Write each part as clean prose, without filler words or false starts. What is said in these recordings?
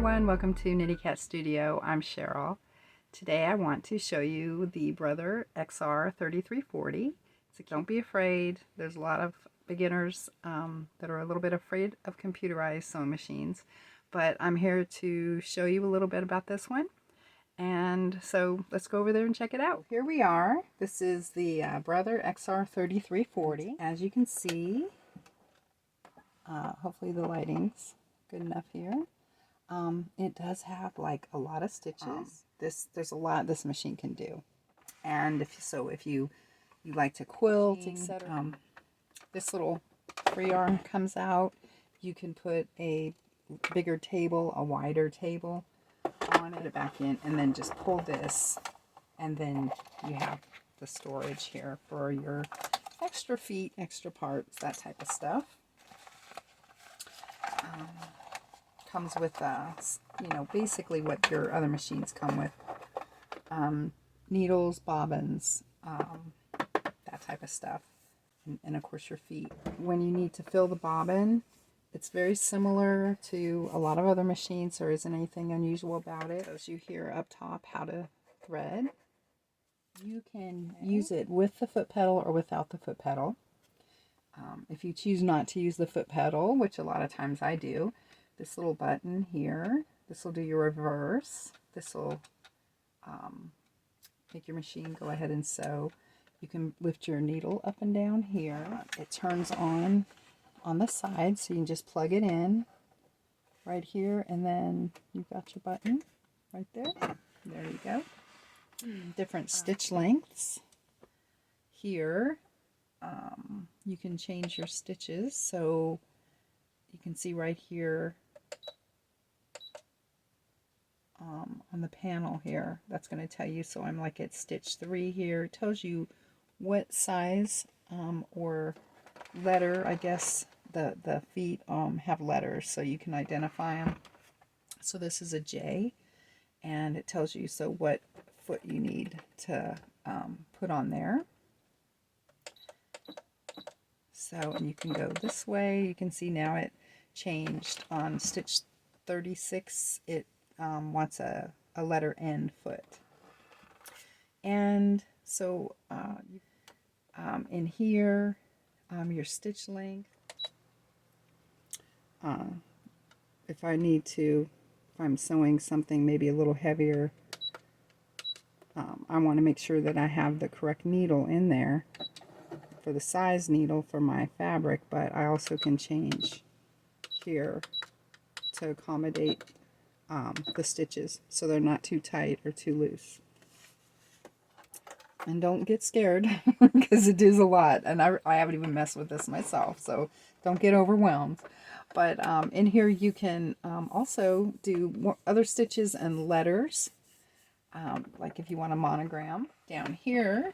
everyone, welcome to Nitty Cat Studio. I'm Cheryl. Today I want to show you the Brother XR-3340. So don't be afraid. There's a lot of beginners that are a little bit afraid of computerized sewing machines, but I'm here to show you a little bit about this one. And so let's go over there and check it out. Here we are. This is the Brother XR-3340. As you can see, hopefully the lighting's good enough here. It does have like a lot of stitches. There's a lot this machine can do. And if you like to quilt, etc. This little free arm comes out. You can put a bigger table, a wider table on it, back in, and then just pull this, and then you have the storage here for your extra feet, extra parts, that type of stuff. Comes with, basically what your other machines come with. Needles, bobbins, that type of stuff. And of course your feet. When you need to fill the bobbin, it's very similar to a lot of other machines. There isn't anything unusual about it. As you hear up top how to thread. You can use it with the foot pedal or without the foot pedal. If you choose not to use the foot pedal, which a lot of times I do, this little button here, this will do your reverse. This will make your machine go ahead and sew. You can lift your needle up and down here. It turns on the side, so you can just plug it in right here, and then you've got your button right there. There you go. Different stitch lengths. Here, you can change your stitches, so you can see right here on the panel here, that's going to tell you, so I'm like at stitch 3 here. It tells you what size or letter, I guess the feet have letters, so you can identify them. So this is a J, and it tells you so what foot you need to put on there. So, and you can go this way. You can see now it changed on stitch 36. It wants a letter N foot. And so in here, your stitch length. If I'm sewing something maybe a little heavier, I want to make sure that I have the correct needle in there for the size needle for my fabric, but I also can change here to accommodate the stitches so they're not too tight or too loose. And don't get scared because it is a lot, and I haven't even messed with this myself, so don't get overwhelmed. But in here you can also do more other stitches and letters, like if you want a monogram. Down here,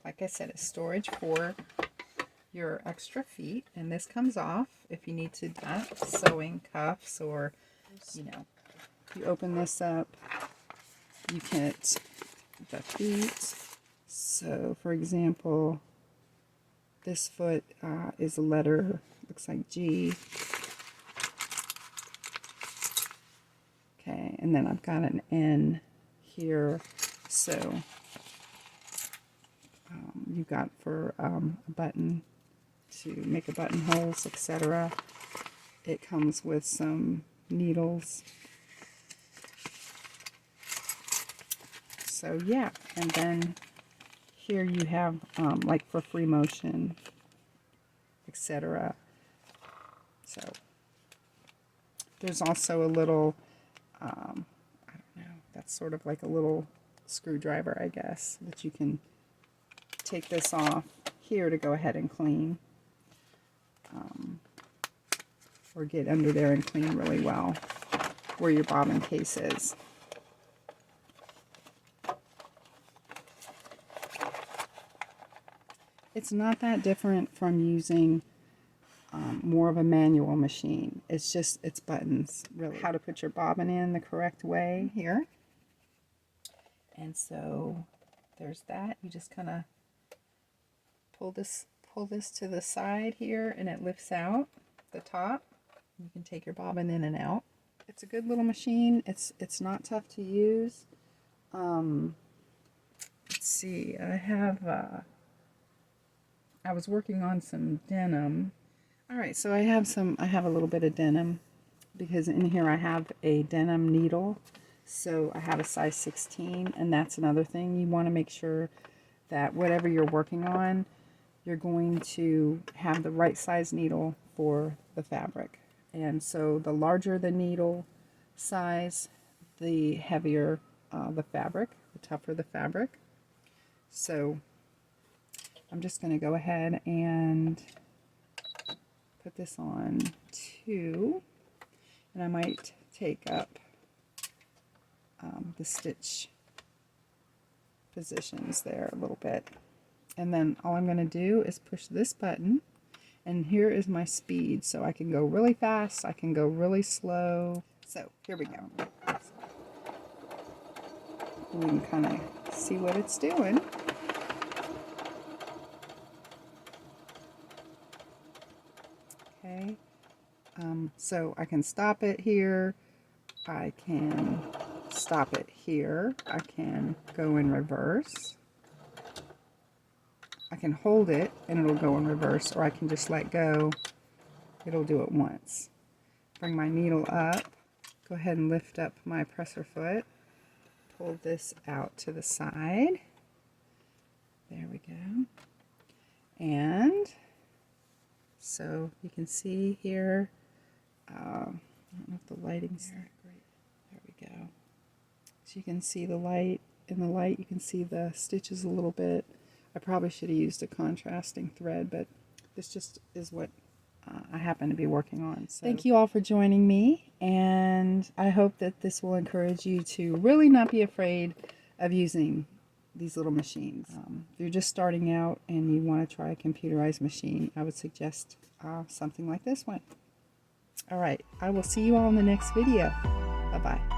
like I said, it's storage for your extra feet, and this comes off if you need to do sewing cuffs, or you open this up, you get the feet. So for example, this foot is a letter, looks like G. Okay, and then I've got an N here, so you've got for a button to make a buttonholes, etc. It comes with some needles. So yeah, and then here you have like for free motion, etc. So there's also a little, I don't know, that's sort of like a little screwdriver, I guess, that you can take this off here to go ahead and clean, or get under there and clean really well where your bobbin case is. It's not that different from using more of a manual machine. It's just, it's buttons, really. How to put your bobbin in the correct way here. And so there's that. You just kind of pull this to the side here, and it lifts out the top. You can take your bobbin in and out. It's a good little machine. It's not tough to use. Let's see, I was working on some denim. Alright, so I have a little bit of denim because in here I have a denim needle. So I have a size 16, and that's another thing. You want to make sure that whatever you're working on, you're going to have the right size needle for the fabric. And so the larger the needle size, the heavier the fabric, the tougher the fabric. So I'm just going to go ahead and put this on 2, and I might take up the stitch positions there a little bit. And then all I'm going to do is push this button, and here is my speed. So I can go really fast, I can go really slow. So here we go. We can kind of see what it's doing. Okay, so I can stop it here, I can stop it here, I can go in reverse, I can hold it and it'll go in reverse, or I can just let go, it'll do it once. Bring my needle up, go ahead and lift up my presser foot, pull this out to the side, there we go, and so you can see here, I don't know if the lighting's there. Great. There we go. So you can see the light. In the light you can see the stitches a little bit. I probably should have used a contrasting thread, but this just is what I happen to be working on. So thank you all for joining me, and I hope that this will encourage you to really not be afraid of using these little machines. If you're just starting out and you want to try a computerized machine, I would suggest something like this one. Alright, I will see you all in the next video. Bye-bye.